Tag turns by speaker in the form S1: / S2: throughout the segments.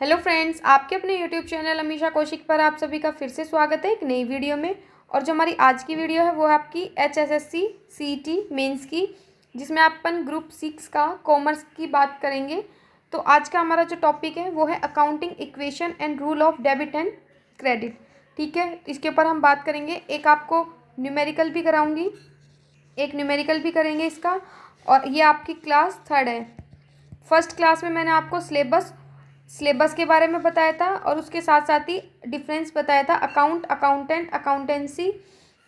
S1: Hello friends, आपके अपने YouTube channel Amisha Kaushik पर आप सभी का फिर से स्वागत है एक नई वीडियो में। और जो हमारी आज की वीडियो है वो है आपकी HSSC CET मेंस की, जिसमें अपन ग्रुप 6 का कॉमर्स की बात करेंगे। तो आज का हमारा जो टॉपिक है वो है accounting equation and rule of debit and credit. ठीक है, इसके ऊपर हम बात करेंगे। एक आपको न्यूमेरिकल भी कराऊंगी, एक न्यूमेरिकल भी करेंगे इसका। और ये आपकी क्लास 3rd है। फर्स्ट क्लास में मैंने आपको सिलेबस के बारे में बताया था और उसके साथ साथ ही डिफरेंस बताया था अकाउंटेंट, अकाउंटेंसी,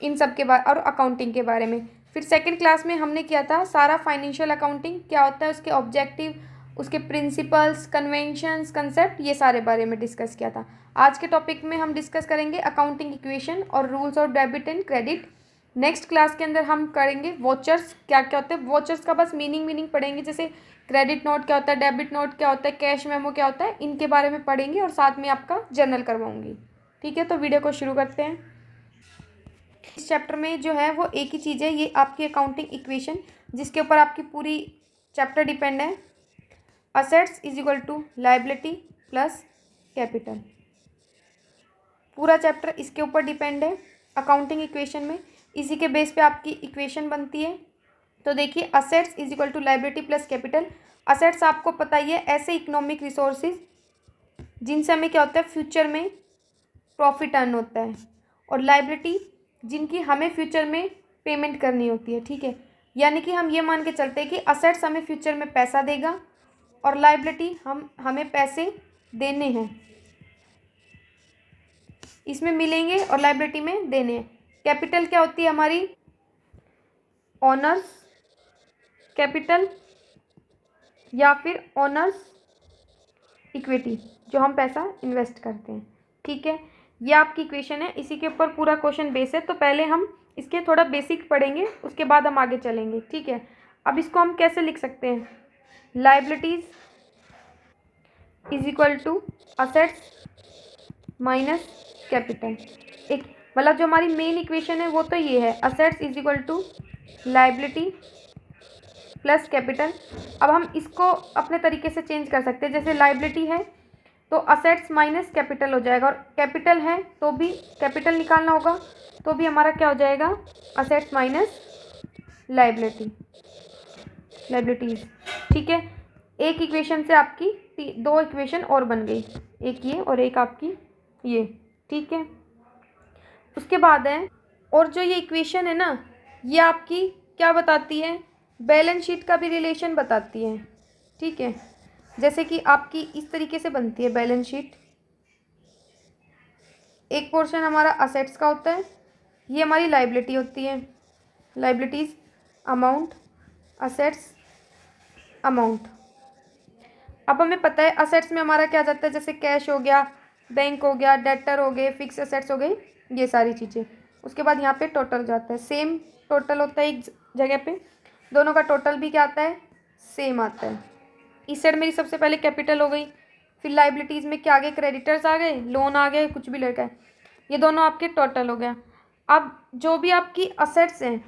S1: इन सब के बारे और अकाउंटिंग के बारे में। फिर सेकंड क्लास में हमने किया था सारा फाइनेंशियल अकाउंटिंग क्या होता है, उसके ऑब्जेक्टिव, उसके प्रिंसिपल्स, कन्वेंशंस, कंसेप्ट, ये सारे बारे में डिस्कस किया था। आज के टॉपिक में हम डिस्कस करेंगे अकाउंटिंग इक्वेशन और rules of debit and credit. Next class के अंदर हम करेंगे वॉचर्स, क्या क्या होते हैं वॉचर्स का, बस मीनिंग पढ़ेंगे। जैसे क्रेडिट नोट क्या होता है, डेबिट नोट क्या होता है, कैश मेमो क्या होता है, इनके बारे में पढ़ेंगे और साथ में आपका जर्नल करवाऊंगी। ठीक है, तो वीडियो को शुरू करते हैं। इस चैप्टर में जो है वो एक ही चीज़ है, ये आपकी अकाउंटिंग इक्वेशन, जिसके ऊपर आपकी पूरी चैप्टर डिपेंड है। Assets is equal to liability plus capital, पूरा चैप्टर इसके ऊपर डिपेंड है अकाउंटिंग इक्वेशन में। इसी के बेस पे आपकी इक्वेशन बनती है। तो देखिए, assets is equal to liability plus capital. Assets आपको पता ही है, ऐसे इकोनॉमिक रिसोर्सेज जिनसे हमें क्या होता है, फ्यूचर में प्रॉफिट अर्न होता है। और लाइबिलिटी जिनकी हमें फ्यूचर में पेमेंट करनी होती है। ठीक है, यानी कि हम ये मान के चलते हैं कि असेट्स हमें फ्यूचर में पैसा देगा और लाइबिलिटी हमें पैसे देने हैं, इसमें मिलेंगे और लाइबिलिटी में देने हैं। कैपिटल क्या होती है हमारी, ओनर्स कैपिटल या फिर ओनर्स इक्विटी, जो हम पैसा इन्वेस्ट करते हैं। ठीक है, ये आपकी इक्वेशन है, इसी के ऊपर पूरा क्वेश्चन बेस है। तो पहले हम इसके थोड़ा बेसिक पढ़ेंगे, उसके बाद हम आगे चलेंगे। ठीक है, अब इसको हम कैसे लिख सकते हैं, liabilities is equal to assets minus capital. एक मतलब जो हमारी मेन इक्वेशन है वो तो ये है, assets is equal to liability plus capital. अब हम इसको अपने तरीके से चेंज कर सकते हैं। जैसे लाइबिलिटी है तो असेट्स माइनस कैपिटल हो जाएगा, और कैपिटल है तो भी कैपिटल निकालना होगा, तो भी हमारा क्या हो जाएगा, असेट्स माइनस लाइबिलिटीज। ठीक है, एक इक्वेशन से आपकी दो इक्वेशन और बन गई, एक ये और एक आपकी ये। ठीक है, उसके बाद है, और जो ये इक्वेशन है ना, ये आपकी क्या बताती है, बैलेंस शीट का भी रिलेशन बताती है। ठीक है, जैसे कि आपकी इस तरीके से बनती है बैलेंस शीट। एक पोर्शन हमारा असेट्स का होता है, ये हमारी लाइबिलिटी होती है, लाइबिलिटीज अमाउंट, असेट्स अमाउंट। अब हमें पता है असेट्स में हमारा क्या जाता है, जैसे कैश हो गया, बैंक हो गया, डेटर हो गए, फिक्स असेट्स हो गई, ये सारी चीज़ें। उसके बाद यहाँ पे टोटल जाता है, सेम टोटल होता है एक जगह पे, दोनों का टोटल भी क्या आता है, सेम आता है। इस साइड मेरी सबसे पहले कैपिटल हो गई, फिर लाइबिलिटीज़ में क्या आ गए, क्रेडिटर्स आ गए, लोन आ गए, कुछ भी लड़का है, ये दोनों आपके टोटल हो गया। अब जो भी आपकी असेट्स हैं,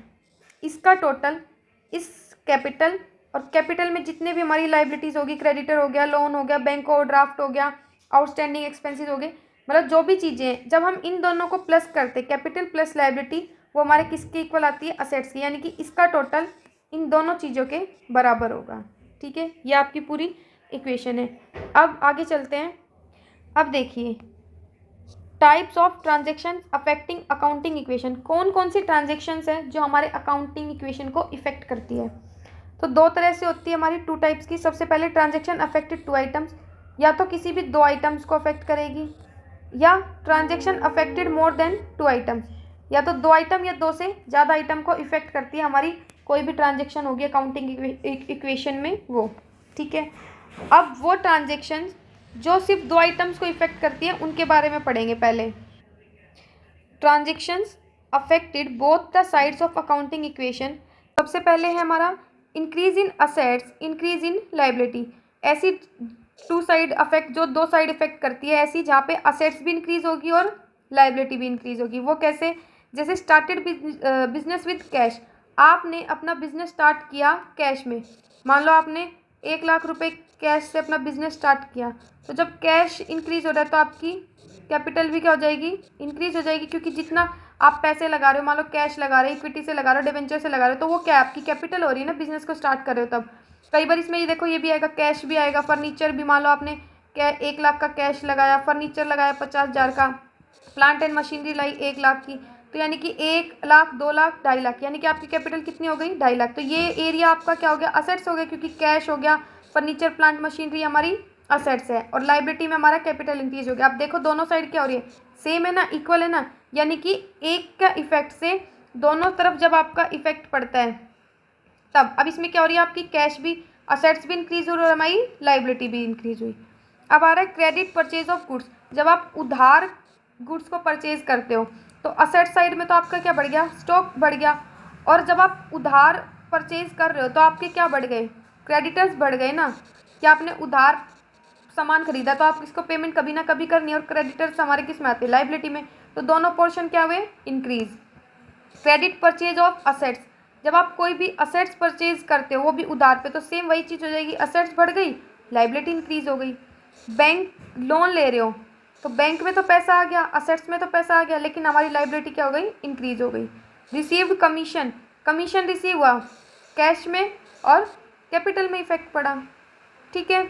S1: इसका टोटल इस कैपिटल, और कैपिटल में जितने भी हमारी लाइबिलिटीज़ होगी, क्रेडिटर हो गया, लोन हो गया, बैंक ओवरड्राफ्ट हो गया, आउटस्टैंडिंग एक्सपेंसेस हो गए, मतलब जो भी चीज़ें हैं, जब हम इन दोनों को प्लस करते, कैपिटल प्लस लाइबिलिटी, वो हमारे किसके इक्वल आती है, असेट्स की, यानी कि इसका टोटल इन दोनों चीज़ों के बराबर होगा। ठीक है, ये आपकी पूरी इक्वेशन है। अब आगे चलते हैं। अब देखिए, types of transaction affecting accounting equation, कौन कौन सी ट्रांजेक्शन्स हैं जो हमारे अकाउंटिंग इक्वेशन को इफेक्ट करती है। तो दो तरह से होती है हमारी, टू टाइप्स की। सबसे पहले ट्रांजेक्शन अफेक्टेड टू आइटम्स, या तो किसी भी दो आइटम्स को अफेक्ट करेगी, या transaction affected more than two items, या तो दो आइटम या दो से ज़्यादा आइटम को इफेक्ट करती है हमारी कोई भी ट्रांजेक्शन होगी अकाउंटिंग इक्वेशन में वो। ठीक है, अब वो ट्रांजेक्शन जो सिर्फ दो आइटम्स को इफेक्ट करती है उनके बारे में पढ़ेंगे पहले। Transactions affected both the sides of accounting equation. सबसे पहले है हमारा increase in assets, increase in liability. ऐसी टू साइड अफेक्ट, जो दो साइड इफेक्ट करती है, ऐसी जहाँ पे असेट्स भी इंक्रीज होगी और लाइबिलिटी भी इंक्रीज होगी। वो कैसे, जैसे स्टार्टेड बिजनेस विद कैश, आपने अपना बिजनेस स्टार्ट किया कैश में, मान लो आपने 1 लाख रुपए कैश से अपना बिजनेस स्टार्ट किया, तो जब कैश इंक्रीज हो रहा है तो आपकी कैपिटल भी क्या हो जाएगी, इंक्रीज हो जाएगी, क्योंकि जितना आप पैसे लगा रहे हो, मान लो कैश लगा रहे हो, इक्विटी से लगा रहे हो, डिवेंचर से लगा रहे हो, तो वो क्या आपकी कैपिटल हो रही है ना, बिजनेस को स्टार्ट कर रहे हो तब। कई बार इसमें ये देखो ये भी आएगा, कैश भी आएगा, फर्नीचर भी, मान लो आपने 1 लाख का कैश लगाया, फर्नीचर लगाया 50,000 का, प्लांट एंड मशीनरी लाई 1 लाख की, तो यानी कि 1 लाख, 2 लाख, 2.5 लाख, यानी कि आपकी कैपिटल कितनी हो गई, 2.5 लाख। तो ये एरिया आपका क्या हो गया, असेट्स हो गया, क्योंकि कैश हो गया, फर्नीचर प्लांट मशीनरी हमारी असेट्स है, और लाइबिलिटी में हमारा कैपिटल इंक्रीज हो गया। अब देखो दोनों साइड क्या हो रही है, सेम है ना, इक्वल है ना, यानी कि एक का इफेक्ट से दोनों तरफ जब आपका इफेक्ट पड़ता है तब। अब इसमें क्या हो रही है, आपकी कैश भी, असेट्स भी इंक्रीज हो रही है, हमारी लाइबिलिटी भी इंक्रीज हुई। अब आ रहा है क्रेडिट परचेज ऑफ गुड्स। जब आप उधार गुड्स को परचेज करते हो तो असेट साइड में तो आपका क्या बढ़ गया, स्टॉक बढ़ गया, और जब आप उधार परचेज कर रहे हो तो आपके क्या बढ़ गए, क्रेडिटर्स बढ़ गए ना, कि आपने उधार सामान खरीदा तो आप इसको पेमेंट कभी ना कभी करनी है, और क्रेडिटर्स हमारे किस में आते हैं, लाइबिलिटी में, तो दोनों पोर्शन क्या हुए, increase. Credit purchase of assets, जब आप कोई भी असेट्स परचेज करते हो वो भी उधार पे, तो सेम वही चीज़ हो जाएगी, असेट्स बढ़ गई, लाइबिलिटी इंक्रीज हो गई। बैंक लोन ले रहे हो तो बैंक में तो पैसा आ गया, असेट्स में तो पैसा आ गया, लेकिन हमारी लाइबिलिटी क्या हो गई, इंक्रीज हो गई। रिसीव्ड कमीशन, कमीशन रिसीव हुआ कैश में और कैपिटल में इफेक्ट पड़ा, ठीक है।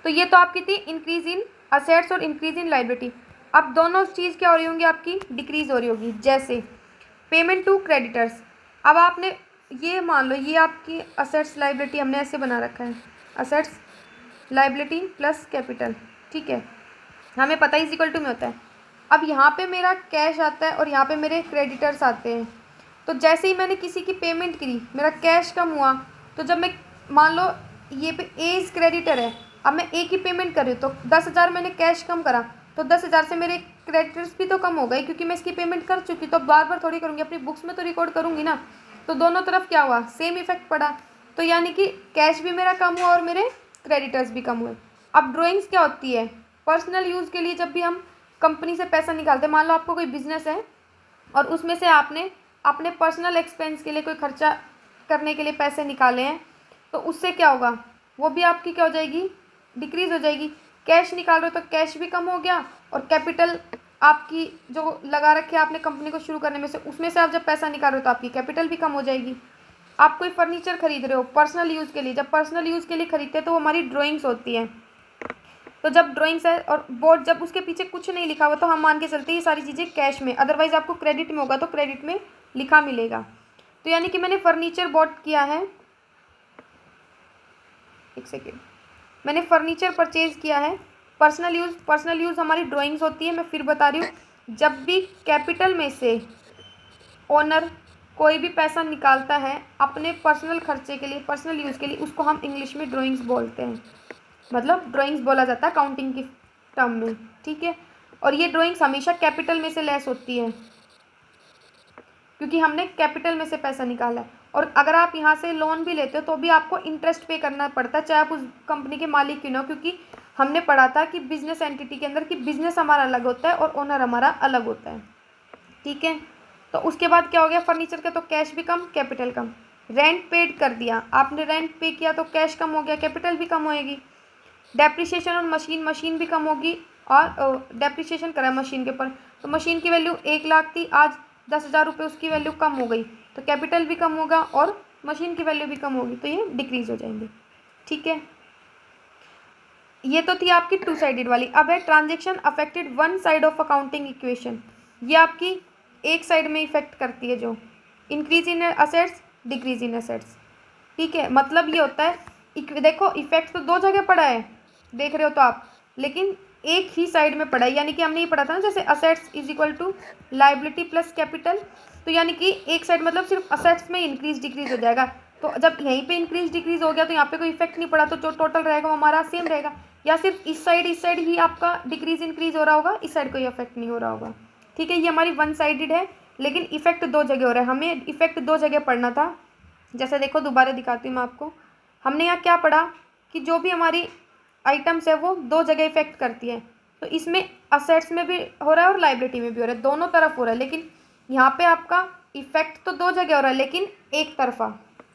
S1: तो ये तो आपकी थी इंक्रीज इन असेट्स और इंक्रीज इन लाइबिलिटी। अब दोनों चीज़ क्या हो रही होंगी, आपकी डिक्रीज हो रही होगी। जैसे पेमेंट टू क्रेडिटर्स, अब आपने ये मान लो ये आपकी असेट्स लाइबिलिटी हमने ऐसे बना रखा है, असेट्स लाइबिलिटी प्लस कैपिटल, ठीक है, हमें पता ही इक्वल टू में होता है। अब यहाँ पे मेरा कैश आता है और यहाँ पे मेरे क्रेडिटर्स आते हैं, तो जैसे ही मैंने किसी की पेमेंट की मेरा कैश कम हुआ, तो जब मैं मान लो ये पे ए इज क्रेडिटर है, अब मैं ए की पेमेंट कर रही हूँ, तो 10,000 मैंने कैश कम करा, तो 10,000 से मेरे क्रेडिटर्स भी तो कम हो गए, क्योंकि मैं इसकी पेमेंट कर चुकी, तो बार बार थोड़ी करूँगी, अपनी बुक्स में तो रिकॉर्ड करूँगी ना, तो दोनों तरफ क्या हुआ, सेम इफेक्ट पड़ा, तो यानी कि कैश भी मेरा कम हुआ और मेरे क्रेडिटर्स भी कम हुए। अब ड्राइंग्स क्या होती है, पर्सनल यूज़ के लिए, जब भी हम कंपनी से पैसा निकालते हैं, मान लो आपको कोई बिजनेस है और उसमें से आपने अपने पर्सनल एक्सपेंस के लिए कोई खर्चा करने के लिए पैसे निकाले हैं, तो उससे क्या होगा, वो भी आपकी क्या हो जाएगी, डिक्रीज़ हो जाएगी। कैश निकाल रहे हो तो कैश भी कम हो गया, और कैपिटल आपकी जो लगा रखी है आपने कंपनी को शुरू करने में से, उसमें से आप जब पैसा निकाल रहे हो तो आपकी कैपिटल भी कम हो जाएगी। आप कोई फर्नीचर खरीद रहे हो पर्सनल यूज़ के लिए, जब पर्सनल यूज़ के लिए खरीदते हैं तो वो हमारी ड्राइंग्स होती हैं, तो जब ड्राइंग्स है और बोर्ड जब उसके पीछे कुछ नहीं लिखा हुआ तो हम मान के चलते हैं ये सारी चीज़ें कैश में, अदरवाइज आपको क्रेडिट में होगा तो क्रेडिट में लिखा मिलेगा। तो यानी कि मैंने फर्नीचर बॉट किया है, एक सेकेंड, मैंने फर्नीचर परचेज किया है, पर्सनल यूज़ हमारी ड्राइंग्स होती है। मैं फिर बता रही हूँ, जब भी कैपिटल में से ओनर कोई भी पैसा निकालता है अपने पर्सनल खर्चे के लिए, पर्सनल यूज़ के लिए, उसको हम इंग्लिश में ड्राइंग्स बोलते हैं, मतलब ड्राइंग्स बोला जाता है काउंटिंग की टर्म में, ठीक है। और ये ड्राइंग्स हमेशा कैपिटल में से लेस होती है, क्योंकि हमने कैपिटल में से पैसा निकाला है। और अगर आप यहाँ से लोन भी लेते हो तो भी आपको इंटरेस्ट पे करना पड़ता है, चाहे आप उस कंपनी के मालिक क्यों ना हो, क्योंकि हमने पढ़ा था कि बिजनेस एंटिटी के अंदर कि बिजनेस हमारा अलग होता है और ओनर हमारा अलग होता है, ठीक है। तो उसके बाद क्या हो गया, फर्नीचर का तो कैश भी कम कैपिटल कम। रेंट पेड कर दिया आपने, रेंट पे किया तो कैश कम हो गया, कैपिटल भी कम होएगी। डेप्रिसिएशन और मशीन भी कम होगी, और डेप्रिसिएशन करा मशीन के ऊपर, तो मशीन की वैल्यू 1 लाख थी, आज 10,000 रुपये उसकी वैल्यू कम हो गई, तो कैपिटल भी कम होगा और मशीन की वैल्यू भी कम होगी, तो ये डिक्रीज हो जाएंगे, ठीक है। ये तो थी आपकी टू साइडेड वाली। अब है transaction affected one side of accounting equation, ये आपकी एक साइड में इफेक्ट करती है, जो increase in assets decrease in assets, ठीक है। मतलब ये होता है, देखो इफेक्ट तो दो जगह पड़ा है देख रहे हो तो आप, लेकिन एक ही साइड में पड़ा है, यानी कि हमने ये पढ़ा था ना, जैसे assets is equal to liability plus capital, तो यानी कि एक साइड मतलब सिर्फ असेट्स में इंक्रीज डिक्रीज हो जाएगा, तो जब यहीं पे इंक्रीज डिक्रीज हो गया तो यहाँ पे कोई इफेक्ट नहीं पड़ा, तो जो टोटल रहेगा वो हमारा सेम रहेगा, या सिर्फ इस साइड ही आपका डिक्रीज इंक्रीज हो रहा होगा, इस साइड कोई इफेक्ट नहीं हो रहा होगा, ठीक है। ये हमारी वन साइडेड है, लेकिन इफेक्ट दो जगह हो रहा है, हमें इफेक्ट दो जगह पढ़ना था। जैसे देखो दोबारा दिखाती हूँ मैं आपको, हमने यहाँ क्या पढ़ा कि जो भी हमारी आइटम्स है वो दो जगह इफेक्ट करती है, तो इसमें असेट्स में भी हो रहा है और लाइबिलिटी में भी हो रहा है, दोनों तरफ हो रहा है, लेकिन यहाँ पे आपका इफेक्ट तो दो जगह हो रहा है लेकिन एक तरफा,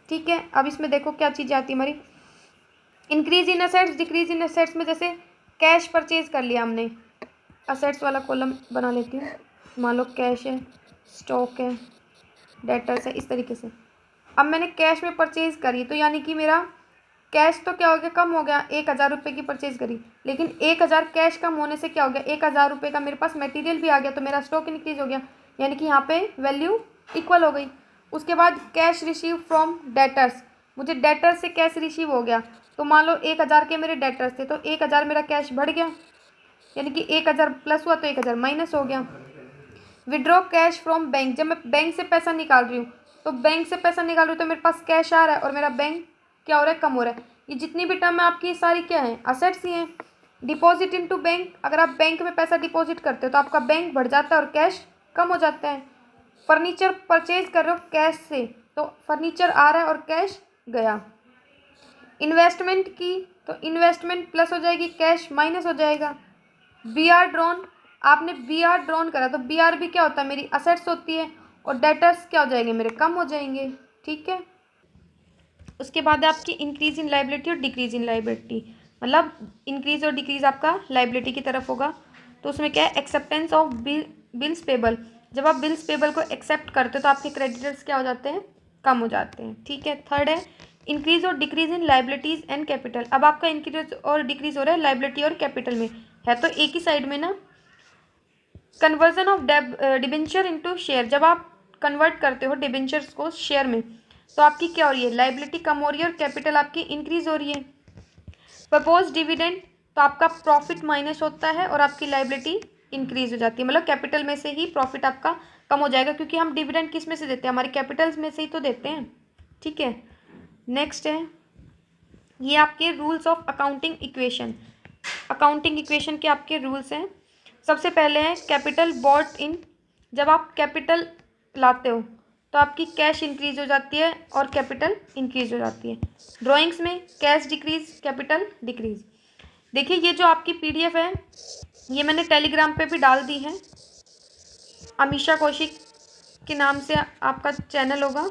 S1: ठीक है। अब इसमें देखो क्या चीज़ें आती है हमारी, increase in assets, decrease in assets में जैसे कैश परचेज कर लिया हमने, असेट्स वाला कॉलम बना लेती हूँ, मान लो कैश है, स्टॉक है, डेटर्स है, इस तरीके से। अब मैंने कैश में परचेज करी तो यानी कि मेरा कैश तो क्या हो गया, कम हो गया, 1,000 रुपये की परचेज करी, लेकिन 1,000 कैश कम होने से क्या हो गया, 1,000 रुपये का मेरे पास मटेरियल भी आ गया, तो मेरा स्टॉक इंक्रीज हो गया, यानी कि यहाँ पे वैल्यू इक्वल हो गई। उसके बाद कैश रिसीव फ्रॉम डेटर्स, मुझे डेटर्स से कैश रिसीव हो गया, तो मान लो 1,000 के मेरे डेटर्स थे, तो 1,000 मेरा कैश बढ़ गया, यानी कि 1,000 प्लस हुआ तो 1,000 माइनस हो गया। विड्रॉ कैश फ्रॉम बैंक, जब मैं बैंक से पैसा निकाल रही हूँ, तो बैंक से पैसा निकाल रही हूँ तो मेरे पास कैश आ रहा है और मेरा बैंक क्या हो रहा है, कम हो रहा है। ये जितनी भी टर्म है आपकी सारी क्या है, असेट्स ही हैं। डिपॉजिट इनटू बैंक, अगर आप बैंक में पैसा डिपॉजिट करते हो तो आपका बैंक बढ़ जाता है और कैश कम हो जाता है। फर्नीचर परचेज कर रहे हो कैश से, तो फर्नीचर आ रहा है और कैश गया। इन्वेस्टमेंट की, तो इन्वेस्टमेंट प्लस हो जाएगी, कैश माइनस हो जाएगा। बी आर ड्रॉन, आपने बी आर ड्रॉन करा तो बी आर भी क्या होता है, मेरी असेट्स होती है, और डेटर्स क्या हो जाएंगे, मेरे कम हो जाएंगे। ठीक है। उसके बाद है आपकी इंक्रीज इन लाइबिलिटी और डिक्रीज इन लाइबिलिटी, मतलब इंक्रीज और डिक्रीज आपका लाइबिलिटी की तरफ होगा। तो उसमें क्या है, एक्सेप्टेंस ऑफ बिल्स पेबल, जब आप बिल्स पेबल को एक्सेप्ट करते हो तो आपके क्रेडिटर्स क्या हो जाते हैं, कम हो जाते हैं। ठीक है। थर्ड है इंक्रीज और decrease in liabilities and capital, अब आपका इंक्रीज और डिक्रीज हो रहा है लाइबिलिटी और कैपिटल में, है तो एक ही साइड में ना। Conversion of debenture into share, जब आप कन्वर्ट करते हो डिबेंचर्स को शेयर में, तो आपकी क्या हो रही है, लाइबिलिटी कम हो रही है और कैपिटल आपकी इंक्रीज हो रही है। प्रपोज डिविडेंड, तो आपका प्रॉफिट माइनस होता है और आपकी लाइबिलिटी इंक्रीज हो जाती है, मतलब कैपिटल में से ही प्रॉफिट आपका कम हो जाएगा, क्योंकि हम डिविडेंड किस में से देते हैं, हमारे कैपिटल्स में से ही तो देते हैं। ठीक है। नेक्स्ट है ये आपके rules of accounting equation, accounting equation के आपके रूल्स हैं। सबसे पहले है कैपिटल बॉट इन, जब आप कैपिटल लाते हो तो आपकी कैश इंक्रीज हो जाती है और कैपिटल इंक्रीज हो जाती है। ड्राइंग्स में कैश डिक्रीज कैपिटल डिक्रीज। देखिए ये जो आपकी पीडीएफ है ये मैंने टेलीग्राम पे भी डाल दी है, अमीशा कौशिक के नाम से आपका चैनल होगा।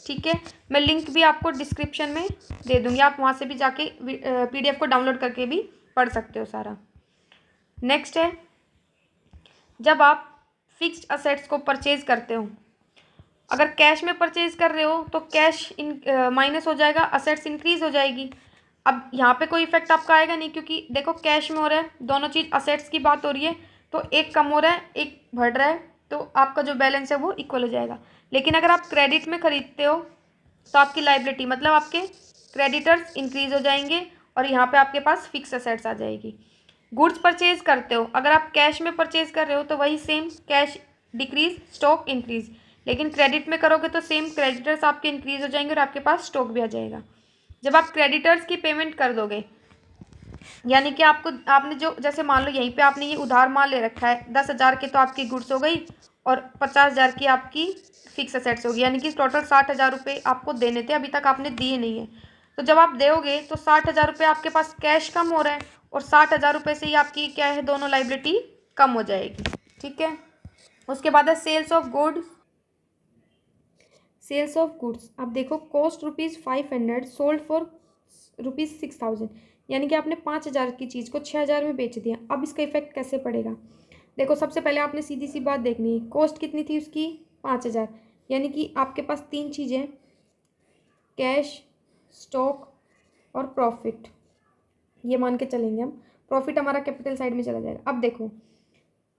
S1: ठीक है। मैं लिंक भी आपको डिस्क्रिप्शन में दे दूँगी, आप वहाँ से भी जाके पीडीएफ को डाउनलोड करके भी पढ़ सकते हो सारा। नेक्स्ट है जब आप फिक्स्ड असेट्स को परचेज करते हो, अगर कैश में परचेज कर रहे हो तो कैश माइनस हो जाएगा, असेट्स इंक्रीज हो जाएगी। अब यहाँ पे कोई इफेक्ट आपका आएगा नहीं, क्योंकि देखो कैश में हो रहा है, दोनों चीज़ असेट्स की बात हो रही है, तो एक कम हो रहा है एक बढ़ रहा है, तो आपका जो बैलेंस है वो इक्वल हो जाएगा। लेकिन अगर आप क्रेडिट में खरीदते हो तो आपकी लाइबिलिटी मतलब आपके क्रेडिटर्स इंक्रीज हो जाएंगे और यहाँ पे आपके पास फिक्स असेट्स आ जाएगी। गुड्स परचेज करते हो, अगर आप कैश में परचेज कर रहे हो तो वही same cash decrease stock increase, लेकिन क्रेडिट में करोगे तो सेम क्रेडिटर्स आपके इंक्रीज हो जाएंगे और आपके पास स्टॉक भी आ जाएगा। जब आप क्रेडिटर्स की पेमेंट कर दोगे, यानी कि आपने जो जैसे मान लो यहीं पे आपने ये उधार माल ले रखा है 10,000 की, तो आपकी गुड्स हो गई और 50,000 की आपकी फिक्स असेट्स होगी, यानी कि टोटल 60,000 रुपये आपको देने थे, अभी तक आपने दिए नहीं है। तो जब आप दोगे तो 60,000 रुपये आपके पास कैश कम हो रहा है और 60,000 रुपये से ही आपकी क्या है, दोनों लाइबिलिटी कम हो जाएगी। ठीक है। उसके बाद है sales of goods, sales of goods, आप देखो कॉस्ट ₹500 सोल्ड फॉर ₹6,000, यानी कि आपने 5,000 की चीज़ को 6,000 में बेच दिया। अब इसका इफेक्ट कैसे पड़ेगा, देखो सबसे पहले आपने सीधी सी बात देखनी है, कॉस्ट कितनी थी उसकी 5,000, यानी कि आपके पास तीन चीज़ें, कैश, स्टॉक और प्रॉफिट, ये मान के चलेंगे हम, प्रॉफिट हमारा कैपिटल साइड में चला जाएगा। अब देखो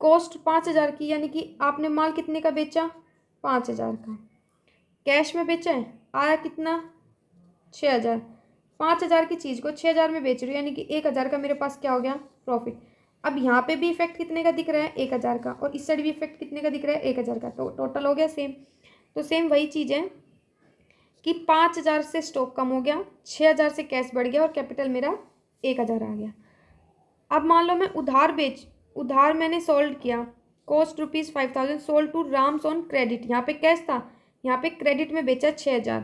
S1: कॉस्ट 5,000 की, यानी कि आपने माल कितने का बेचा, 5,000 का, कैश में बेचा है, आया कितना 6,000, 5,000 की चीज़ को 6,000 में बेच रही हूँ, यानी कि 1,000 का मेरे पास क्या हो गया प्रॉफिट। अब यहाँ पे भी इफेक्ट कितने का दिख रहा है, 1,000 का, और इस साइड भी इफेक्ट कितने का दिख रहा है, 1,000 का, तो टोटल हो गया सेम। तो सेम वही चीज़ है कि 5,000 से स्टॉक कम हो गया, 6,000 से कैश बढ़ गया और कैपिटल मेरा 1,000 आ गया। अब मान लो मैं उधार मैंने सोल्ड किया, cost ₹5,000 sold to Rams on credit, यहाँ पे कैश था, यहाँ पे क्रेडिट में बेचा 6,000,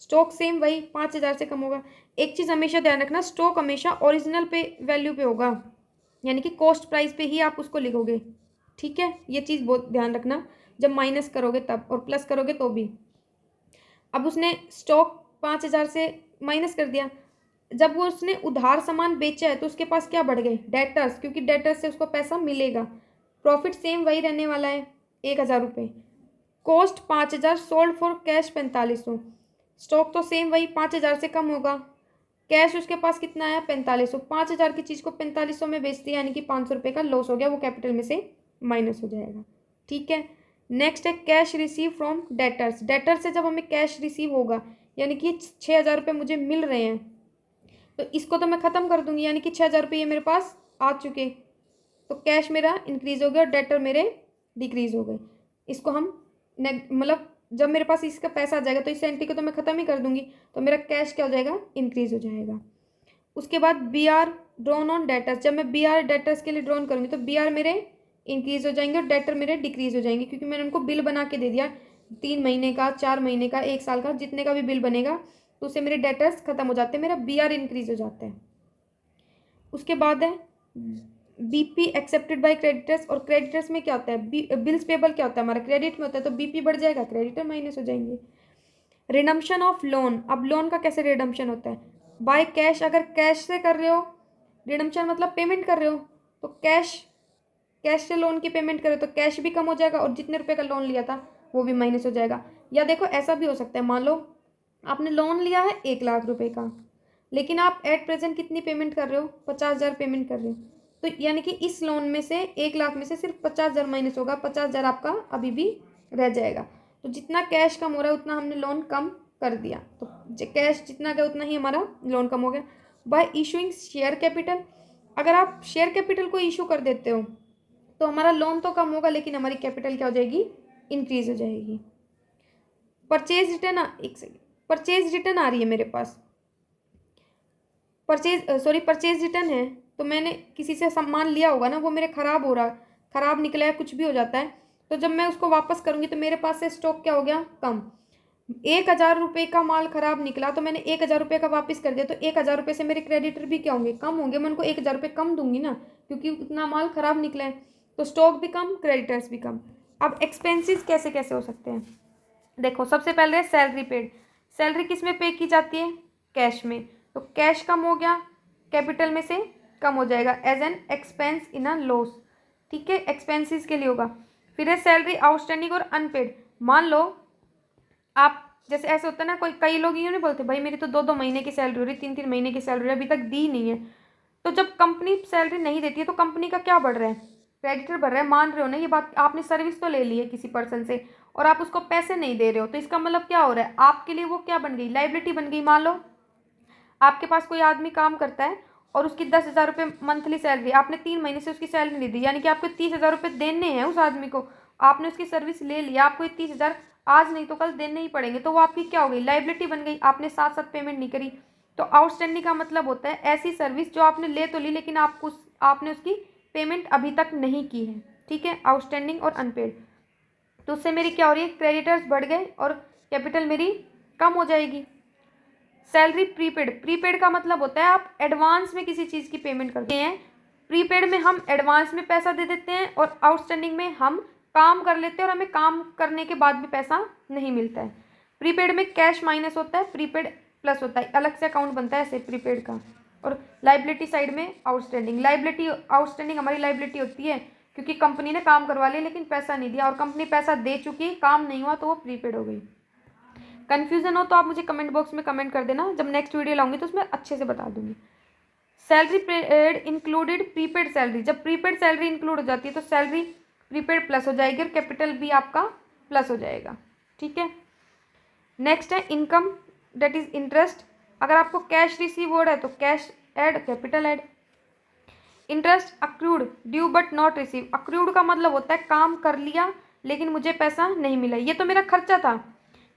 S1: स्टॉक सेम वही 5,000 से कम होगा। एक चीज़ हमेशा ध्यान रखना, स्टॉक हमेशा ओरिजिनल पे वैल्यू पे होगा, यानी कि कॉस्ट प्राइस पे ही आप उसको लिखोगे। ठीक है, ये चीज़ बहुत ध्यान रखना, जब माइनस करोगे तब और प्लस करोगे तो भी। अब उसने स्टॉक 5,000 से माइनस कर दिया, जब वो उसने उधार सामान बेचा है तो उसके पास क्या बढ़ गए, डेटर्स, क्योंकि डेटर्स से उसको पैसा मिलेगा। प्रॉफिट सेम वही रहने वाला है 1,000 रुपये। Cost 5,000, sold for cash 4500। Stock तो सेम वही 5,000 से कम होगा। कैश उसके पास कितना आया 4500। 5,000 की चीज़ को 4500 में बेच दिया, यानी कि 500 रुपये का लॉस हो गया, वो कैपिटल में से माइनस हो जाएगा। ठीक है। नेक्स्ट है cash receive from debtors. Debtors से जब हमें कैश रिसीव होगा, यानी कि 6,000 रुपये मुझे मिल रहे हैं, तो इसको तो मैं ख़त्म कर दूंगी, यानी कि 6,000 रुपये मेरे पास आ चुके, तो कैश मेरा इंक्रीज़ हो गया और डेटर मेरे डिक्रीज़ हो गए। इसको हम मतलब जब मेरे पास इसका पैसा आ जाएगा तो इस एंट्री को तो मैं ख़त्म ही कर दूंगी, तो मेरा कैश क्या हो जाएगा, इंक्रीज़ हो जाएगा। उसके बाद B R drawn on debtors. जब मैं बी आर डेटर्स के लिए ड्रॉन करूँगी तो बी आर मेरे इंक्रीज़ हो जाएंगे और डेटर मेरे डिक्रीज़ हो जाएंगे, क्योंकि मैंने उनको बिल बना के दे दिया 3 महीने का, 4 महीने का, 1 साल का, जितने का भी बिल बनेगा, तो उससे मेरे डेटर्स खत्म हो जाते हैं, मेरा बी आर इंक्रीज़ हो जाता है। उसके बाद है बीपी एक्सेप्टेड बाय क्रेडिटर्स। और क्रेडिटर्स में क्या होता है, बिल्स पेबल क्या होता है हमारा, क्रेडिट में होता है, तो बीपी बढ़ जाएगा, क्रेडिटर माइनस हो जाएंगे। Redemption of loan. अब लोन का कैसे रिडम्पशन होता है, बाय कैश। अगर कैश से कर रहे हो, रिडम्पशन मतलब पेमेंट कर रहे हो, तो कैश से लोन की पेमेंट करो तो कैश भी कम हो जाएगा और जितने रुपए का लोन लिया था वो भी माइनस हो जाएगा। या देखो ऐसा भी हो सकता है, मान लो आपने लोन लिया है 1,00,000 रुपए का, लेकिन आप एट प्रेजेंट कितनी पेमेंट कर रहे हो, 50,000 पेमेंट कर रहे हो, तो यानी कि इस लोन में से 1,00,000 में से सिर्फ 50,000 माइनस होगा, 50,000 आपका अभी भी रह जाएगा। तो जितना कैश कम हो रहा है उतना हमने लोन कम कर दिया, तो कैश जितना गया उतना ही हमारा लोन कम हो गया। Bye issuing share capital. अगर आप शेयर कैपिटल को इशू कर देते हो तो हमारा लोन तो कम होगा, लेकिन हमारी कैपिटल क्या हो जाएगी, इंक्रीज हो जाएगी। परचेज रिटर्न, एक सेकेंड, परचेज रिटर्न आ रही है मेरे पास, परचेज रिटर्न है, तो मैंने किसी से सामान लिया होगा ना, वो मेरे ख़राब हो रहा, ख़राब निकला है, कुछ भी हो जाता है, तो जब मैं उसको वापस करूँगी तो मेरे पास से स्टॉक क्या हो गया, कम। 1,000 रुपये का माल ख़राब निकला तो मैंने 1,000 रुपये का वापस कर दिया, तो 1,000 रुपये से मेरे क्रेडिटर भी क्या होंगे, कम होंगे। मैं उनको 1,000 रुपये कम दूंगी ना, क्योंकि उतना माल ख़राब निकला है, तो स्टॉक भी कम, क्रेडिटर्स भी कम। अब एक्सपेंसेस कैसे कैसे हो सकते हैं, देखो सबसे पहले सैलरी पेड। सैलरी किस में पे की जाती है, कैश में, तो कैश कम हो गया, कैपिटल में से कम हो जाएगा as an expense in a loss. ठीक है, एक्सपेंसेस के लिए होगा। फिर है सैलरी आउटस्टैंडिंग और अनपेड। मान लो आप, जैसे ऐसे होता है ना, कई लोग ये नहीं बोलते भाई मेरी तो 2-2 महीने की सैलरी हो रही, 3-3 महीने की सैलरी अभी तक दी नहीं है। तो जब कंपनी सैलरी नहीं देती है तो कंपनी का क्या बढ़ रहा है, क्रेडिटर बढ़ रहा है। मान रहे हो ना ये बात, आपने सर्विस तो ले ली है किसी पर्सन से और आप उसको पैसे नहीं दे रहे हो, तो इसका मतलब क्या हो रहा है, आपके लिए वो क्या बन गई, लाइबिलिटी बन गई। मान लो आपके पास कोई आदमी काम करता है और उसकी 10,000 रुपये मंथली सैलरी, आपने 3 महीने से उसकी सैलरी नहीं दी, यानी कि आपको 30,000 रुपये देने हैं उस आदमी को। आपने उसकी सर्विस ले लिया, आपको ये 30,000 आज नहीं तो कल देने ही पड़ेंगे, तो वो आपकी क्या हो गई, लाइबिलिटी बन गई। आपने साथ साथ पेमेंट नहीं करी। तो आउटस्टैंडिंग का मतलब होता है ऐसी सर्विस जो आपने ले तो ली, लेकिन आपने उसकी पेमेंट अभी तक नहीं की है। ठीक है, आउटस्टैंडिंग और अनपेड। तो उससे मेरी क्या हो रही है, क्रेडिटर्स बढ़ गए और कैपिटल मेरी कम हो जाएगी। Salary prepaid. प्रीपेड का मतलब होता है आप एडवांस में किसी चीज़ की पेमेंट करते हैं। प्रीपेड में हम एडवांस में पैसा दे देते हैं और आउटस्टैंडिंग में हम काम कर लेते हैं और हमें काम करने के बाद भी पैसा नहीं मिलता है। प्रीपेड में कैश माइनस होता है, प्रीपेड प्लस होता है, अलग से अकाउंट बनता है ऐसे प्रीपेड का। और लाइबिलिटी साइड में आउटस्टैंडिंग, लाइबिलिटी आउटस्टैंडिंग हमारी लाइबिलिटी होती है क्योंकि कंपनी ने काम करवा लिया लेकिन पैसा नहीं दिया, और कंपनी पैसा दे चुकी, काम नहीं हुआ, तो वो प्रीपेड हो गई। कन्फ्यूजन हो तो आप मुझे कमेंट बॉक्स में कमेंट कर देना, जब नेक्स्ट वीडियो लाऊंगी तो उसमें अच्छे से बता दूंगी। Salary paid included prepaid salary. जब प्रीपेड सैलरी इंक्लूड हो जाती है तो सैलरी प्रीपेड प्लस हो जाएगी और कैपिटल भी आपका प्लस हो जाएगा। ठीक है, नेक्स्ट है इनकम, दैट इज इंटरेस्ट। अगर आपको कैश रिसीव हो रहा है तो cash add, capital add. Interest accrued, due but not receive. Accrued का मतलब होता है काम कर लिया लेकिन मुझे पैसा नहीं मिला। ये तो मेरा खर्चा था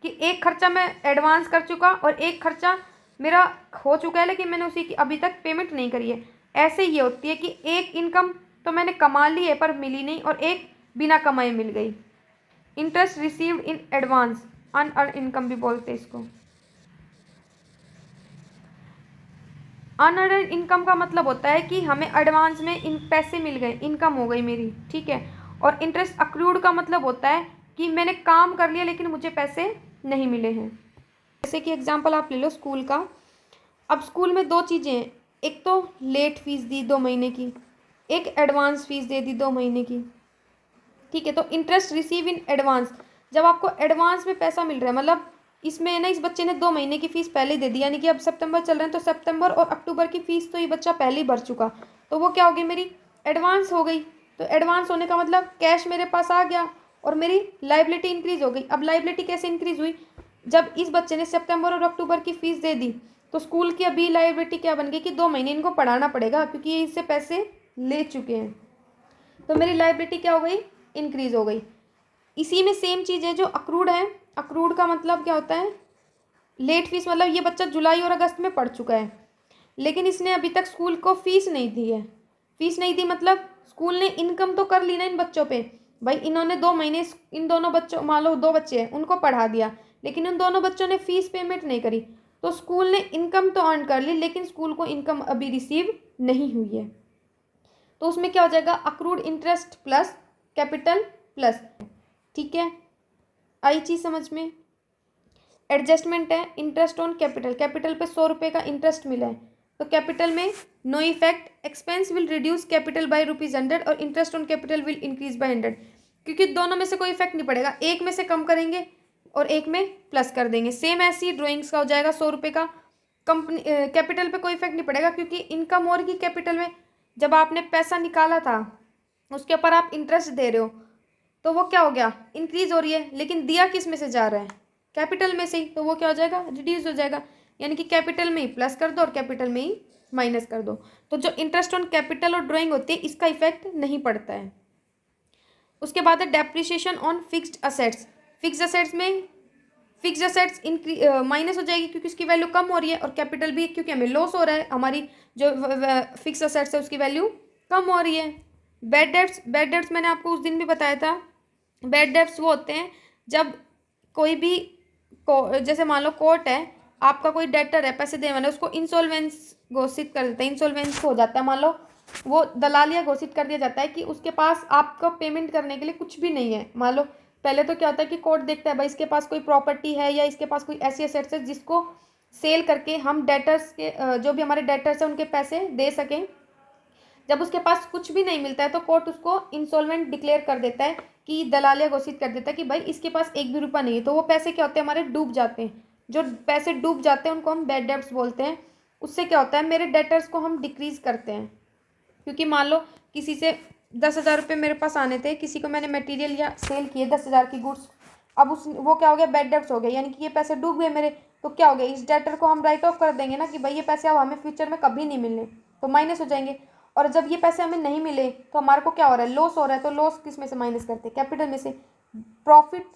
S1: कि एक खर्चा मैं एडवांस कर चुका और एक खर्चा मेरा हो चुका है लेकिन मैंने उसी की अभी तक पेमेंट नहीं करी है। ऐसे ये होती है कि एक इनकम तो मैंने कमा ली है पर मिली नहीं, और एक बिना कमाए मिल गई। Interest received in advance, unearned income भी बोलते हैं इसको। अनअर्न इनकम का मतलब होता है कि हमें एडवांस में इन पैसे मिल गए, इनकम हो गई मेरी। ठीक है, और इंटरेस्ट अक्रूड का मतलब होता है कि मैंने काम कर लिया लेकिन मुझे पैसे नहीं मिले हैं। जैसे कि एग्जांपल आप ले लो स्कूल का, अब स्कूल में दो चीज़ें हैं, एक तो लेट फीस दी 2 महीने की, एक एडवांस फीस दे दी 2 महीने की। ठीक है, तो इंटरेस्ट रिसीव इन एडवांस, जब आपको एडवांस में पैसा मिल रहा है, मतलब इसमें ना इस बच्चे ने 2 महीने की फ़ीस पहले दे दी, यानी कि अब सितंबर चल रहे हैं तो सितंबर और अक्टूबर की फ़ीस तो ये बच्चा पहले ही भर चुका, तो वो क्या हो गई, मेरी एडवांस हो गई। तो एडवांस होने का मतलब कैश मेरे पास आ गया और मेरी लाइबिलिटी इंक्रीज़ हो गई। अब लाइबिलिटी कैसे इंक्रीज़ हुई, जब इस बच्चे ने सितंबर और अक्टूबर की फ़ीस दे दी तो स्कूल की अभी लाइबिलिटी क्या बन गई कि 2 महीने इनको पढ़ाना पड़ेगा, क्योंकि ये इससे पैसे ले चुके हैं। तो मेरी लाइबिलिटी क्या हो गई, इंक्रीज़ हो गई। इसी में सेम चीज़ है जो अक्रूड है। अक्रूड का मतलब क्या होता है, लेट फीस, मतलब ये बच्चा जुलाई और अगस्त में पढ़ चुका है लेकिन इसने अभी तक स्कूल को फीस नहीं दी है। फीस नहीं दी मतलब स्कूल ने इनकम तो कर ली ना इन बच्चों पे, भाई इन्होंने 2 महीने इन दोनों बच्चों, मान लो 2 बच्चे हैं उनको पढ़ा दिया, लेकिन उन दोनों बच्चों ने फीस पेमेंट नहीं करी, तो स्कूल ने इनकम तो अर्न कर ली लेकिन स्कूल को इनकम अभी रिसीव नहीं हुई है। तो उसमें क्या हो जाएगा, accrued interest plus capital plus. ठीक है, आई चीज़ समझ में। एडजस्टमेंट है, इंटरेस्ट ऑन कैपिटल, कैपिटल पे 100 रुपये का इंटरेस्ट मिला है तो कैपिटल में no effect, expense will reduce capital by ₹100 और interest on capital will increase by 100, क्योंकि दोनों में से कोई इफेक्ट नहीं पड़ेगा, एक में से कम करेंगे और एक में प्लस कर देंगे। सेम ऐसी ही ड्राइंग्स का हो जाएगा 100 रुपये का, कंपनी कैपिटल पे कोई इफेक्ट नहीं पड़ेगा क्योंकि इनकम और की कैपिटल में जब आपने पैसा निकाला था उसके ऊपर आप इंटरेस्ट दे रहे हो तो वो क्या हो गया, इंक्रीज हो रही है, लेकिन दिया किस में से जा रहा है, कैपिटल में से ही, तो वो क्या हो जाएगा, रिड्यूस हो जाएगा। यानी कि कैपिटल में ही प्लस कर दो और कैपिटल में ही माइनस कर दो। तो जो इंटरेस्ट ऑन कैपिटल और ड्राइंग होती है इसका इफेक्ट नहीं पड़ता है। उसके बाद है depreciation on fixed assets. Fixed assets में फिक्स्ड असेट्स माइनस हो जाएगी क्योंकि उसकी वैल्यू कम हो रही है, और कैपिटल भी क्योंकि हमें लॉस हो रहा है, हमारी जो फिक्स्ड असेट्स है उसकी वैल्यू कम हो रही है। बैड डेट्स मैंने आपको उस दिन भी बताया था। बैड डेट्स वो होते हैं जब कोई भी जैसे मान लो कोर्ट है, आपका कोई डेटर है पैसे देने वाला, उसको इंसॉल्वेंस घोषित कर देता है, इंसॉल्वेंस हो जाता है, मान लो वो दलालिया घोषित कर दिया जाता है कि उसके पास आपको पेमेंट करने के लिए कुछ भी नहीं है। मान लो पहले तो क्या होता है कि कोर्ट देखता है भाई इसके पास कोई प्रॉपर्टी है या इसके पास कोई ऐसी एसेट्स है जिसको सेल करके हम डेटर्स के जो भी हमारे डेटर्स हैं उनके पैसे दे सकें। जब उसके पास कुछ भी नहीं मिलता है तो कोर्ट उसको इंसॉल्वेंट डिक्लेयर कर देता है, कि दलालिया घोषित कर देता है कि भाई इसके पास एक भी रुपया नहीं है, तो वो पैसे क्या होते हैं, हमारे डूब जाते हैं। जो पैसे डूब जाते हैं उनको हम बैड डेब्ट्स बोलते हैं। उससे क्या होता है, मेरे डेटर्स को हम डिक्रीज करते हैं, क्योंकि मान लो किसी से 10,000 रुपये मेरे पास आने थे, किसी को मैंने मटेरियल या सेल किए 10,000 की गुड्स, अब उस वो क्या हो गया, बैड डेब्ट्स हो गया, यानी कि ये पैसे डूब गए मेरे, तो क्या हो गया, इस डेटर को हम राइट ऑफ कर देंगे ना कि भाई ये पैसे अब हमें फ्यूचर में कभी नहीं मिलने, तो माइनस हो जाएंगे। और जब ये पैसे हमें नहीं मिले तो हमारे को क्या हो रहा है, लॉस हो रहा है, तो लॉस किस में से माइनस करते हैं, कैपिटल में से। प्रॉफिट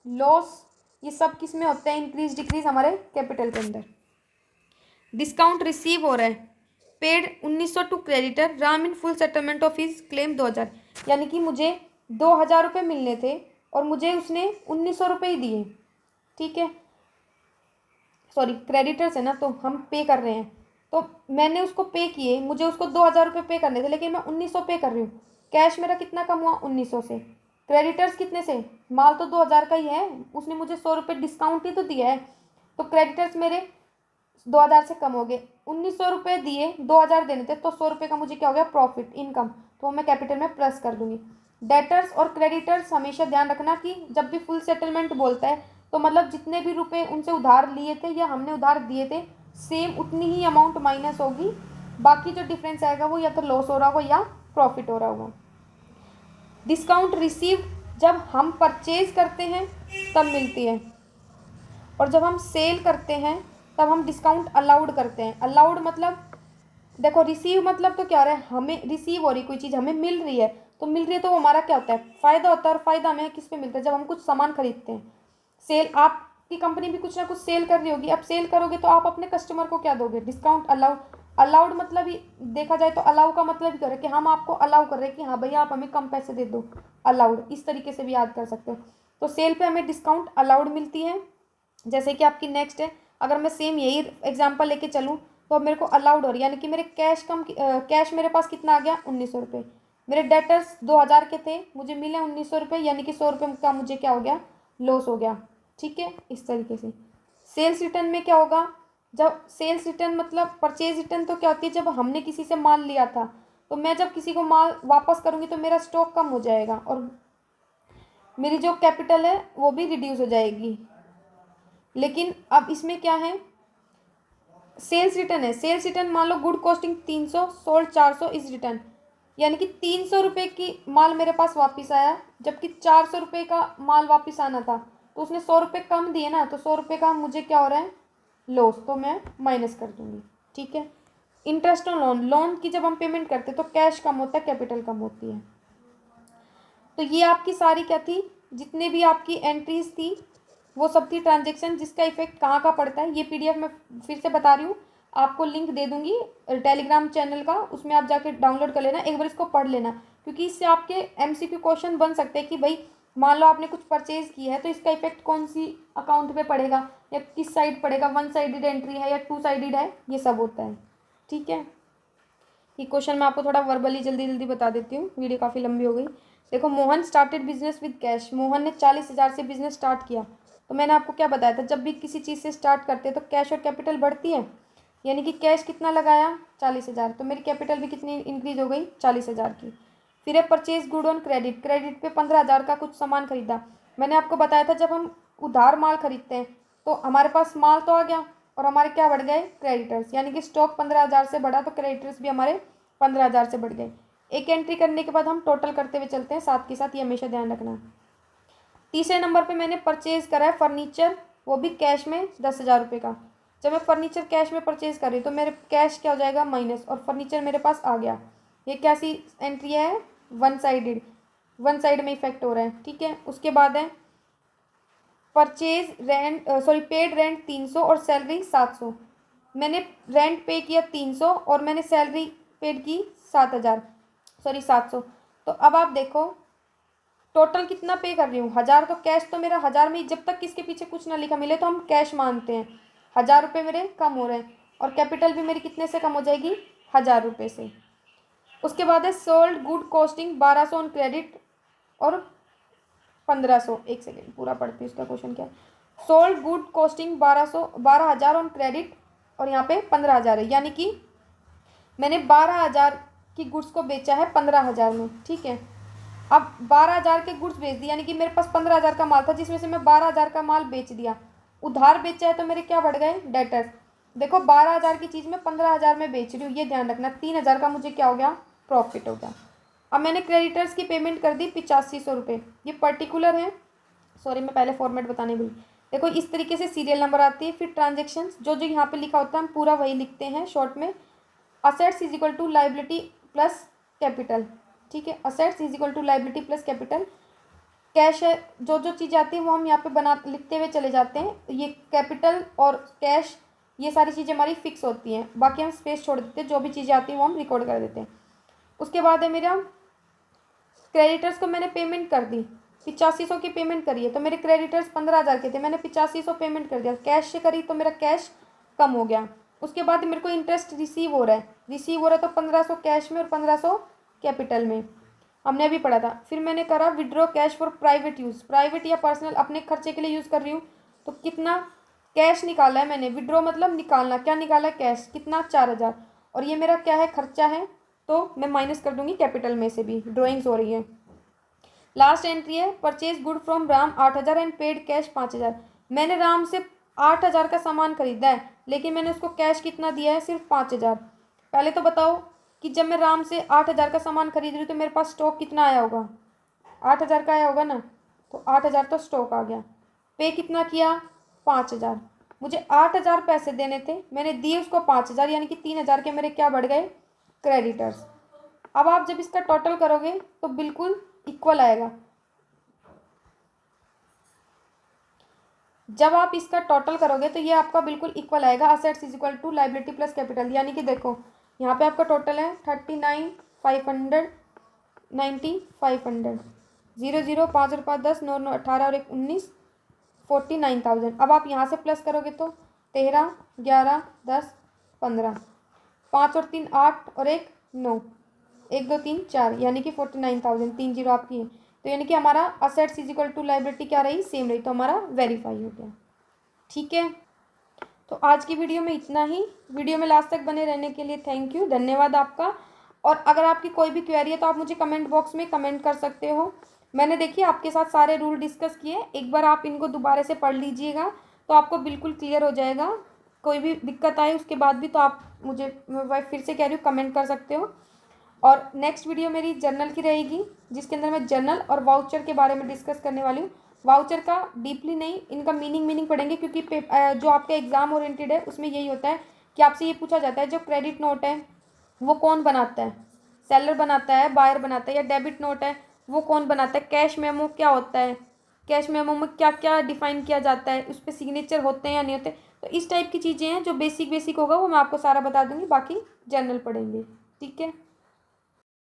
S1: लॉस ये सब किस में होते हैं, इंक्रीज डिक्रीज हमारे कैपिटल के अंदर। डिस्काउंट रिसीव हो रहा है, paid 1900 to creditor Ram in full settlement of his claim 2000, यानी कि मुझे 2,000 रुपये मिलने थे और मुझे उसने 1900 रुपये ही दिए। ठीक है, सॉरी क्रेडिटर्स है ना, तो हम पे कर रहे हैं, तो मैंने उसको पे किए, मुझे उसको 2,000 रुपये पे करने थे लेकिन मैं 1900 पे कर रही हूँ। कैश मेरा कितना कम हुआ, 1900 से। क्रेडिटर्स कितने से, माल तो 2,000 का ही है, उसने मुझे 100 रुपये डिस्काउंट ही तो दिया है, तो क्रेडिटर्स मेरे 2,000 से कम हो गए। 1900 रुपये दिए, 2,000 देने थे, तो 100 रुपये का मुझे क्या हो गया, प्रॉफिट इनकम, तो मैं कैपिटल में प्लस कर दूंगी। डेटर्स और क्रेडिटर्स हमेशा ध्यान रखना कि जब भी फुल सेटलमेंट बोलता है तो मतलब जितने भी रुपए उनसे उधार लिए थे या हमने उधार दिए थे सेम उतनी ही अमाउंट माइनस होगी, बाकी जो डिफरेंस आएगा वो या तो लॉस हो रहा होगा या प्रॉफिट हो रहा होगा। डिस्काउंट रिसीव जब हम परचेज करते हैं तब मिलती है, और जब हम सेल करते हैं तब हम डिस्काउंट अलाउड करते हैं। अलाउड मतलब देखो, रिसीव मतलब तो क्या हो रहा है, हमें रिसीव हो रही कोई चीज़, हमें मिल रही है, तो मिल रही है तो वो हमारा क्या होता है, फ़ायदा होता है, और फ़ायदा हमें किस पे मिलता है, जब हम कुछ सामान खरीदते हैं। सेल, आपकी कंपनी भी कुछ ना कुछ सेल कर रही होगी, अब सेल करोगे तो आप अपने कस्टमर को क्या दोगे, डिस्काउंट। अलाउड, अलाउड मतलब ही देखा जाए तो अलाउ का मतलब ही करे कि हम आपको अलाउ कर रहे हैं कि हाँ भैया आप हमें कम पैसे दे दो, अलाउड, इस तरीके से भी याद कर सकते हो। तो सेल पे हमें डिस्काउंट अलाउड मिलती है। जैसे कि आपकी नेक्स्ट है, अगर मैं सेम यही एग्जांपल लेके चलूँ तो अब मेरे को अलाउड हो रही है, यानी कि मेरे कैश मेरे पास कितना आ गया, 1900 रुपये। मेरे डेटर्स 2,000 के थे, मुझे मिले 1900 रुपये, यानी कि 100 रुपये का मुझे क्या हो गया, लॉस हो गया। ठीक है, इस तरीके से। सेल्स रिटर्न में क्या होगा, जब सेल्स रिटर्न मतलब परचेज रिटर्न तो क्या होती है, जब हमने किसी से माल लिया था तो मैं जब किसी को माल वापस करूँगी तो मेरा स्टॉक कम हो जाएगा और मेरी जो कैपिटल है वो भी रिड्यूस हो जाएगी। लेकिन अब इसमें क्या है, सेल्स रिटर्न है। सेल्स रिटर्न मान लो good costing 300, sold 400 is return, यानी कि 300 रुपये की माल मेरे पास वापस आया, जबकि 400 रुपये का माल वापस आना था, तो उसने 100 रुपये कम दिए ना, तो 100 रुपये का मुझे क्या हो रहा है, लॉस, तो मैं माइनस कर दूंगी। ठीक है। इंटरेस्ट ऑन लोन, लोन की जब हम पेमेंट करते हैं तो कैश कम होता है, कैपिटल कम होती है। तो ये आपकी सारी क्या थी, जितने भी आपकी एंट्रीज थी वो सब थी ट्रांजेक्शन, जिसका इफेक्ट कहाँ का पड़ता है ये पीडीएफ मैं फिर से बता रही हूँ, आपको लिंक दे दूंगी टेलीग्राम चैनल का, उसमें आप जाके डाउनलोड कर लेना, एक बार इसको पढ़ लेना, क्योंकि इससे आपके एमसीक्यू क्वेश्चन बन सकते हैं कि भाई मान लो आपने कुछ परचेज की है तो इसका इफेक्ट कौन सी अकाउंट पे पड़ेगा या किस साइड पड़ेगा, वन साइडेड एंट्री है या टू साइडेड है, ये सब होता है। ठीक है। ये क्वेश्चन मैं आपको थोड़ा वर्बली जल्दी जल्दी बता देती हूँ, वीडियो काफ़ी लंबी हो गई। देखो, Mohan started business with cash, Mohan ने 40,000 से बिजनेस स्टार्ट किया। तो मैंने आपको क्या बताया था, जब भी किसी चीज़ से स्टार्ट करते हैं तो कैश और कैपिटल बढ़ती है, यानी कि कैश कितना लगाया 40,000, तो मेरी कैपिटल भी कितनी इंक्रीज हो गई 40,000 की। फिर है purchase good on credit, credit पे 15,000 का कुछ सामान खरीदा। मैंने आपको बताया था जब हम उधार माल खरीदते हैं तो हमारे पास माल तो आ गया और हमारे क्या बढ़ गए, क्रेडिटर्स, यानी कि स्टॉक 15,000 से बढ़ा तो क्रेडिटर्स भी हमारे 15,000 से बढ़ गए। एक एंट्री करने के बाद हम टोटल करते हुए चलते हैं साथ के साथ, ये हमेशा ध्यान रखना। तीसरे नंबर पे मैंने परचेज करा है फर्नीचर, वो भी कैश में 10,000 रुपये का। जब मैं फर्नीचर कैश में परचेज कर रही हूँ तो मेरे कैश क्या हो जाएगा, माइनस, और फर्नीचर मेरे पास आ गया। ये कैसी एंट्री है, वन साइडेड, वन साइड में इफेक्ट हो रहा है। ठीक है। उसके बाद है purchase rent, sorry paid rent 300 और सैलरी 700। मैंने रेंट पे किया 300 और मैंने सैलरी पेड की 7,000, सॉरी 700। तो अब आप देखो टोटल कितना पे कर रही हूँ, 1,000, तो कैश तो मेरा 1,000 में ही, जब तक किसके पीछे कुछ ना लिखा मिले तो हम कैश मानते हैं। 1,000 रुपये मेरे कम हो रहे हैं और कैपिटल भी मेरी कितने से कम हो जाएगी, 1,000 रुपये से। उसके बाद है sold good costing 1,200 on credit और 1,500, एक सेकेंड पूरा पढ़ती हूँ उसका क्वेश्चन क्या है। Sold good costing 12,000 on credit और यहाँ पे 15,000 है, यानी कि मैंने 12,000 की गुड्स को बेचा है 15,000 में। ठीक है। अब 12,000 के गुड्स बेच दिए, यानी कि मेरे पास 15,000 का माल था जिसमें से मैं 12,000 का माल बेच दिया, उधार बेचा है तो मेरे क्या बढ़ गए, डेटर्स। देखो 12,000 की चीज़ में 15,000 में बेच रही हूँ, ये ध्यान रखना, 3,000 का मुझे क्या हो गया, प्रॉफिट हो गया। अब मैंने क्रेडिटर्स की पेमेंट कर दी 8500 रुपये, ये पर्टिकुलर है, सॉरी मैं पहले फॉर्मेट बताने भूली। देखो इस तरीके से सीरियल नंबर आती है, फिर ट्रांजेक्शन जो जो यहाँ पे लिखा होता है हम पूरा वही लिखते हैं शॉर्ट में। Assets is equal to liability plus capital. ठीक है। Assets is equal to liability plus capital. Cash है, जो जो चीज़ आती है वो हम यहाँ पे बना लिखते हुए चले जाते हैं। ये कैपिटल और कैश ये सारी चीज़ें हमारी फिक्स होती हैं, बाकी हम स्पेस छोड़ देते हैं, जो भी चीज़ें आती हैं वो हम रिकॉर्ड कर देते हैं। उसके बाद है मेरा क्रेडिटर्स को मैंने पेमेंट कर दी, 8500 की पेमेंट करी है, तो मेरे क्रेडिटर्स 15,000 के थे, मैंने 8500 पेमेंट कर दिया, कैश से करी तो मेरा कैश कम हो गया। उसके बाद मेरे को इंटरेस्ट रिसीव हो रहा है, तो 1,500 कैश में और 1,500 कैपिटल में, हमने अभी पढ़ा था। फिर मैंने करा withdraw cash for private use, private या पर्सनल अपने खर्चे के लिए यूज़ कर रही हूँ, तो कितना कैश निकाला है मैंने, विड्रॉ मतलब निकालना, क्या निकाला है, कैश, कितना 4,000, और ये मेरा क्या है, खर्चा है, तो मैं माइनस कर दूंगी कैपिटल में से भी, ड्राइंग्स हो रही है। लास्ट एंट्री है purchase good from Ram 8,000 and paid cash 5,000। मैंने राम से 8,000 का सामान खरीदा है लेकिन मैंने उसको कैश कितना दिया है, सिर्फ 5,000। पहले तो बताओ कि जब मैं राम से 8,000 का सामान खरीद रही हूँ तो मेरे पास स्टॉक कितना आया होगा, 8,000 का आया होगा ना, तो 8,000 तो स्टॉक आ गया। पे कितना किया, 5,000। मुझे 8,000 पैसे देने थे, मैंने दिए उसको 5,000, यानी कि 3,000 के मेरे क्या बढ़ गए, क्रेडिटर्स। अब आप जब इसका टोटल करोगे तो बिल्कुल इक्वल आएगा। जब आप इसका टोटल करोगे तो ये आपका बिल्कुल इक्वल आएगा, assets is equal to liability plus capital, यानी कि देखो यहाँ पे आपका टोटल है 39,500, 90,500, 0 0 5 और 5 10, 9 9 18 और 1 19, 49,000। अब आप यहाँ से प्लस करोगे तो 13 11 10 15, 5 और 3 8 और 1 9, 1 2 3 4, यानी कि 49,000, 3 जीरो आपकी है, तो यानी कि हमारा assets is equal to liability क्या रही, सेम रही, तो हमारा वेरीफाई हो गया। ठीक है। तो आज की वीडियो में इतना ही। वीडियो में लास्ट तक बने रहने के लिए थैंक यू, धन्यवाद आपका। और अगर आपकी कोई भी क्वेरी है तो आप मुझे कमेंट बॉक्स में कमेंट कर सकते हो। मैंने देखिए आपके साथ सारे रूल डिस्कस किए, एक बार आप इनको दोबारा से पढ़ लीजिएगा तो आपको बिल्कुल क्लियर हो जाएगा। कोई भी दिक्कत आए उसके बाद भी तो आप मुझे, मैं फिर से कह रही हूँ, कमेंट कर सकते हो। और नेक्स्ट वीडियो मेरी जर्नल की रहेगी, जिसके अंदर मैं जर्नल और वाउचर के बारे में डिस्कस करने वाली हूँ। वाउचर का डीपली नहीं, इनका मीनिंग पढ़ेंगे, क्योंकि जो आपका एग्जाम ओरिएंटेड है उसमें यही होता है कि आपसे ये पूछा जाता है जो क्रेडिट नोट है वो कौन बनाता है, सेलर बनाता है, बायर बनाता है, या डेबिट नोट है वो कौन बनाता है, कैश मेमो क्या होता है, कैश मेमो में क्या क्या डिफाइन किया जाता है, उस पर सिग्नेचर होते हैं या नहीं होते। तो इस टाइप की चीज़ें हैं जो बेसिक होगा वो मैं आपको सारा बता दूंगी, बाकी जर्नल पढ़ेंगे। ठीक है।